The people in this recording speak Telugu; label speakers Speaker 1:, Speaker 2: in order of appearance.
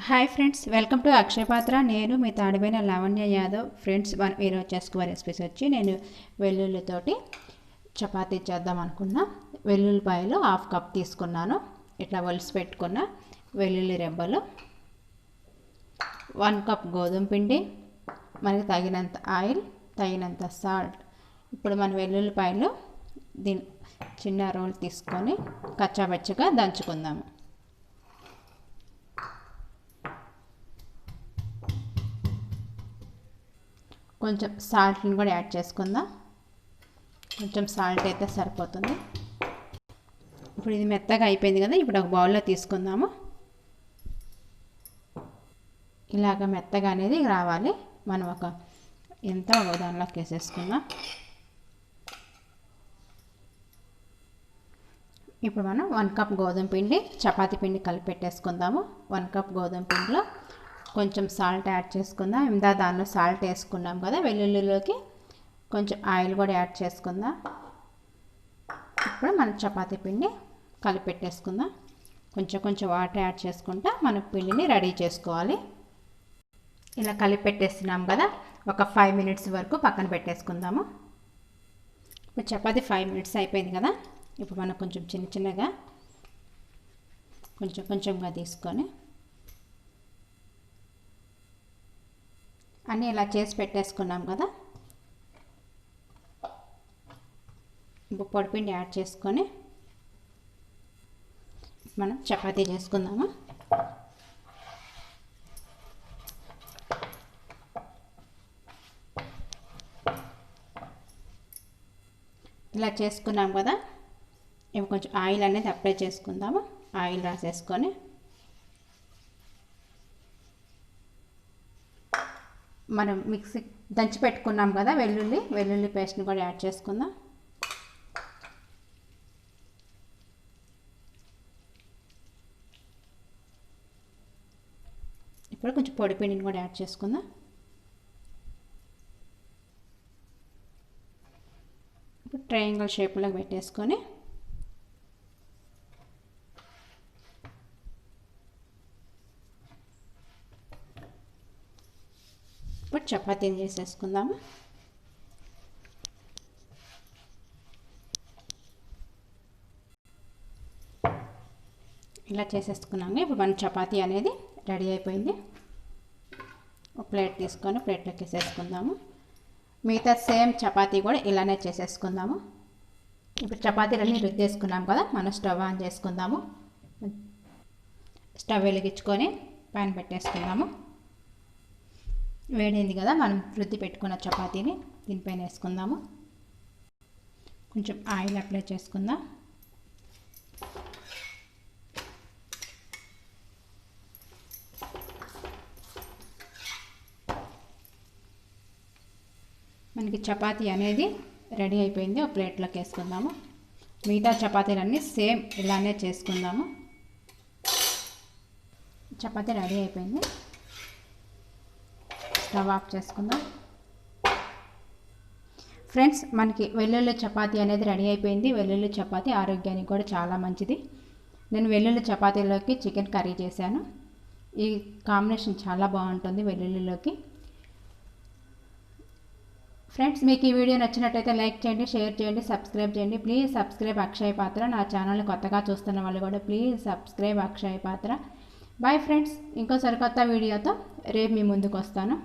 Speaker 1: హాయ్ ఫ్రెండ్స్, వెల్కమ్ టు అక్షయపాత్ర. నేను మీ తాడిపోయిన లావణ్య యాదవ్. ఫ్రెండ్స్, మనం ఈరోజు చేసుకునే రెసిపీస్ వచ్చి నేను వెల్లుల్లితోటి చపాతీ చేద్దాం అనుకున్నా. వెల్లుల్లిపాయలు 1/2 కప్ తీసుకున్నాను. ఇట్లా ఒలిసి పెట్టుకున్న వెల్లుల్లి రెబ్బలు, 1 కప్ గోధుమ పిండి, మనకి తగినంత ఆయిల్, తగినంత సాల్ట్. ఇప్పుడు మన వెల్లుల్లిపాయలు దీని చిన్న రోల్ తీసుకొని కచ్చాబచ్చగా దంచుకుందాము. కొంచెం సాల్ట్ని కూడా యాడ్ చేసుకుందాం. కొంచెం సాల్ట్ అయితే సరిపోతుంది. ఇప్పుడు ఇది మెత్తగా అయిపోయింది కదా, ఇప్పుడు ఒక బౌల్లో తీసుకుందాము. ఇలాగ మెత్తగా అనేది రావాలి. మనం ఒక దానిలోకి వేసేసుకుందాం. ఇప్పుడు మనం 1 కప్ గోధుమ పిండి, చపాతీ పిండి కలిపి పెట్టేసుకుందాము. 1 కప్ గోధుమ పిండిలో కొంచెం సాల్ట్ యాడ్ చేసుకుందాం. దానిలో సాల్ట్ వేసుకున్నాం కదా, వెల్లుల్లిలోకి కొంచెం ఆయిల్ కూడా యాడ్ చేసుకుందాం. ఇప్పుడు మనం చపాతీ పిండి కలిపి పెట్టేసుకుందాం. కొంచెం వాటర్ యాడ్ చేసుకుంటా మన పిండిని రెడీ చేసుకోవాలి. ఇలా కలిపి పెట్టేస్తున్నాం కదా, ఒక 5 మినిట్స్ వరకు పక్కన పెట్టేసుకుందాము. ఇప్పుడు చపాతీ 5 మినిట్స్ అయిపోయింది కదా, ఇప్పుడు మనం కొంచెం చిన్నగా కొంచెంగా తీసుకొని అన్నీ ఇలా చేసి పెట్టేసుకున్నాం కదా. ఇప్పుడు పొడిపిండి యాడ్ చేసుకొని మనం చపాతీ చేసుకుందాము. ఇలా చేసుకున్నాం కదా, ఇప్పుడు కొంచెం ఆయిల్ అనేది అప్లై చేసుకుందాము. ఆయిల్ రాసేసుకొని మనం మిక్సీ దంచి పెట్టుకున్నాం కదా వెల్లుల్లి పేస్ట్ని కూడా యాడ్ చేసుకుందాం. ఇప్పుడు కొంచెం పొడి పిండిని కూడా యాడ్ చేసుకుందాం. ఇప్పుడు ట్రయాంగిల్ షేప్లో పెట్టేసుకొని ఇప్పుడు చపాతీని చేసేసుకుందాము. ఇలా చేసేసుకున్నాము. ఇప్పుడు మన చపాతీ అనేది రెడీ అయిపోయింది. ఒక ప్లేట్ తీసుకొని ప్లేట్లోకి వేసేసుకుందాము. మిగతా సేమ్ చపాతీ కూడా ఇలానే చేసేసుకుందాము. ఇప్పుడు చపాతీలన్నీ రుద్దేసుకున్నాం కదా, మనం స్టవ్ ఆన్ చేసుకుందాము. స్టవ్ వెలిగించుకొని ప్యాన్ పెట్టేసుకుందాము. వేడైంది కదా, మనం రుద్ది పెట్టుకున్న చపాతీని దీనిపైన వేసుకుందాము. కొంచెం ఆయిల్ అప్లై చేసుకుందాం. మనకి చపాతీ అనేది రెడీ అయిపోయింది. ఒక ప్లేట్లోకి వేసుకుందాము. మిగతా చపాతీలన్నీ సేమ్ ఇలానే చేసుకుందాము. చపాతీ రెడీ అయిపోయింది. స్టవ్ ఆఫ్ చేసుకుందాం. ఫ్రెండ్స్, మనకి వెల్లుల్లి చపాతీ అనేది రెడీ అయిపోయింది. వెల్లుల్లి చపాతీ ఆరోగ్యానికి కూడా చాలా మంచిది. నేను వెల్లుల్లి చపాతీలోకి చికెన్ కర్రీ చేశాను. ఈ కాంబినేషన్ చాలా బాగుంటుంది వెల్లుల్లిలోకి. ఫ్రెండ్స్, మీకు ఈ వీడియో నచ్చినట్టయితే లైక్ చేయండి, షేర్ చేయండి, సబ్స్క్రైబ్ చేయండి. Please subscribe Akshayapatra. నా ఛానల్ని కొత్తగా చూస్తున్న వాళ్ళు కూడా please subscribe Akshayapatra. Bye friends, ఇంకో సరికొత్త వీడియోతో రేపు మీ ముందుకు వస్తాను.